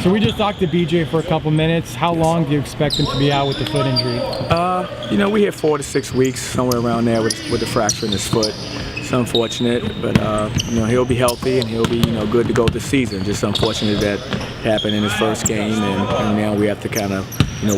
So we just talked to BJ for a couple minutes. How long do you expect him to be out with the foot injury? We hit 4 to 6 weeks, somewhere around there with the fracture in his foot. It's unfortunate, but he'll be healthy and he'll be good to go this season. Just unfortunate that happened in his first game, and now we have to kind of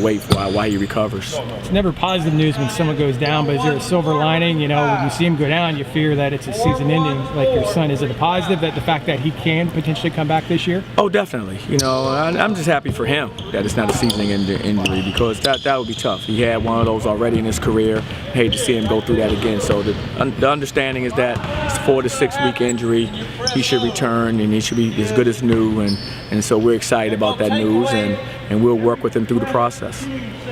wait for why he recovers. It's never positive news when someone goes down, but is there a silver lining? When you see him go down, you fear that it's a season ending, like your son. Is it a positive that the fact that he can potentially come back this year? Oh, definitely. I'm just happy for him that it's not a seasoning injury, because that would be tough. He had one of those already in his career. I hate to see him go through that again. So the understanding is that it's a 4 to 6 week injury. He should return and he should be as good as new, and so we're excited about that news, and we'll work with him through the process.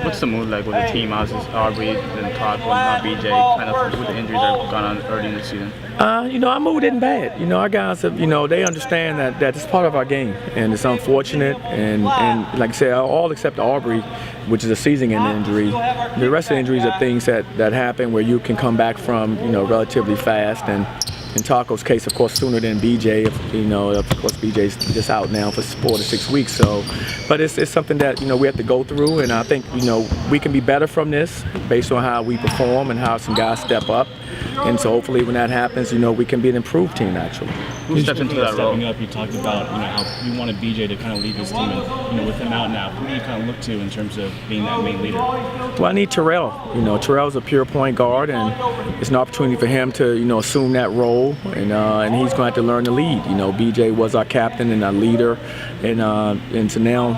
What's the mood like with the team? How's Aubrey and Todd, not BJ, kind of with the injuries that have gone on early in the season? Our mood isn't bad. Our guys have, they understand that it's part of our game, and it's unfortunate. And like I said, all except Aubrey, which is a season-ending injury. The rest of the injuries are things that happen where you can come back from, relatively fast. And in Taco's case, of course, sooner than BJ. Of course, BJ's just out now for 4 to 6 weeks. So, but it's something that we have to go through, and I think we can be better from this based on how we perform and how some guys step up. And so hopefully when that happens, we can be an improved team actually. Who steps into that role? Stepping up, you talked about how you wanted BJ to kind of lead this team, and with him out now, who do you kind of look to in terms of being that main leader? Well, I need Terrell. Terrell's a pure point guard, and it's an opportunity for him to assume that role, and he's going to have to learn to lead. BJ was our captain and our leader, and so now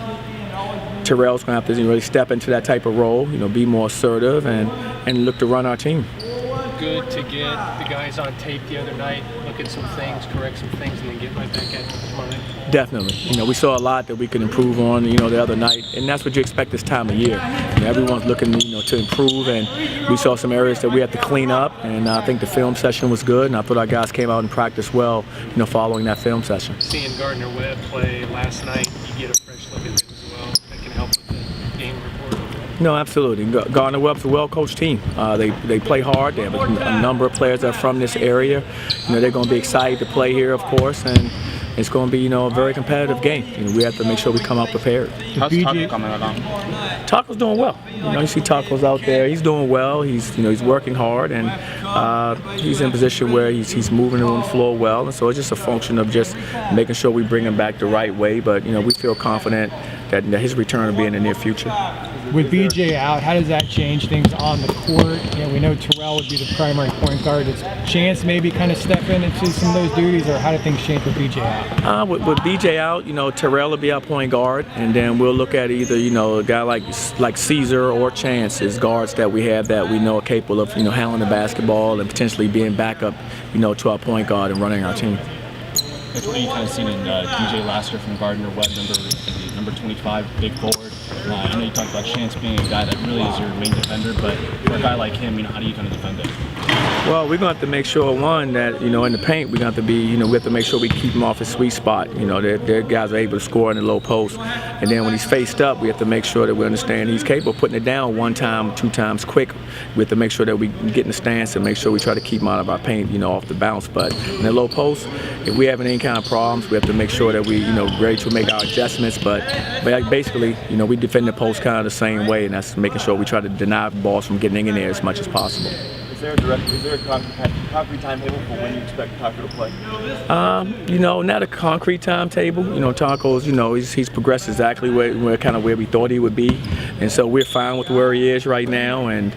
Terrell's going to have to really step into that type of role. Be more assertive and look to run our team. Good to get the guys on tape the other night, look at some things, correct some things, and then get right back at it tomorrow night? Definitely. We saw a lot that we could improve on, the other night, and that's what you expect this time of year. Everyone's looking, to improve, and we saw some areas that we had to clean up, and I think the film session was good, and I thought our guys came out and practiced well, following that film session. Seeing Gardner-Webb play last night, you get a fresh look at him as well. That can help with the game report. No, absolutely. Gardner-Webb's a well-coached team. They play hard. They have a number of players that are from this area. They're going to be excited to play here, of course, and it's going to be a very competitive game. We have to make sure we come out prepared. How's Taco coming along? Taco's doing well. You see Taco's out there. He's doing well. He's working hard, and he's in a position where he's moving on the floor well. And so it's just a function of just making sure we bring him back the right way. But we feel confident that his return will be in the near future. With BJ out, how does that change things on the court? We know Terrell would be the primary point guard. Does Chance maybe kind of step in into some of those duties, or how do things change with BJ out? With BJ out, Terrell will be our point guard, and then we'll look at either a guy like Caesar or Chance as guards that we have that we know are capable of handling the basketball and potentially being backup to our point guard and running our team. What are you kind of seeing in DJ Lasker from Gardner-Webb, number 25, big forward? I know you talked about Chance being a guy that really is your main defender, but for a guy like him, how do you kind of defend him? Well, we're going to have to make sure, one, that, in the paint, we're going to have to be, we have to make sure we keep him off his sweet spot. Their guys are able to score in the low post. And then when he's faced up, we have to make sure that we understand he's capable of putting it down 1 time, 2 times quick. We have to make sure that we get in the stance and make sure we try to keep him out of our paint, off the bounce. But in the low post, if we have any kind of problems, we have to make sure that we, ready to make our adjustments. But basically, we defend the post kind of the same way, and that's making sure we try to deny balls from getting in there as much as possible. Is there a concrete timetable for when you expect Taco to play? Not a concrete timetable. Taco's, he's progressed exactly where we thought he would be, and so we're fine with where he is right now, and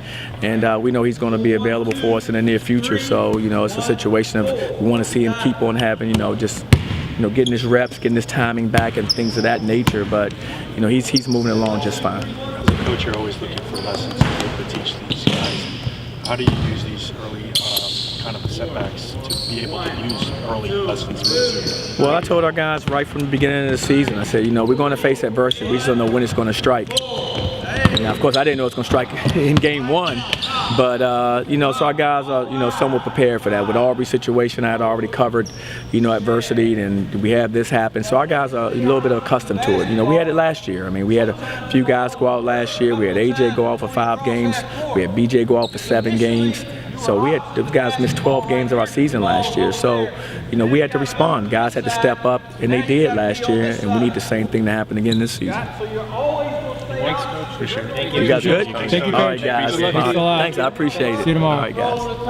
we know he's going to be available for us in the near future. So it's a situation of we want to see him keep on having getting his reps, getting his timing back, and things of that nature. But he's moving along just fine. As a coach, you're always looking for lessons to teach these guys. How do you use these early kind of setbacks to be able to use early lessons? Well, I told our guys right from the beginning of the season, I said, we're going to face adversity. We just don't know when it's going to strike. And of course, I didn't know it was going to strike in game 1. But, so our guys are, somewhat prepared for that. With Aubrey's situation, I had already covered, adversity, and we have this happen. So our guys are a little bit accustomed to it. We had it last year. We had a few guys go out last year. We had AJ go out for 5 games. We had BJ go out for 7 games. So those guys missed 12 games of our season last year. So, you know, we had to respond. Guys had to step up, and they did last year, and we need the same thing to happen again this season. Thanks, Coach. Appreciate it. You guys good? Thank you, Coach. All right, guys. Thanks a lot. Thanks, I appreciate it. See you tomorrow. All right, guys.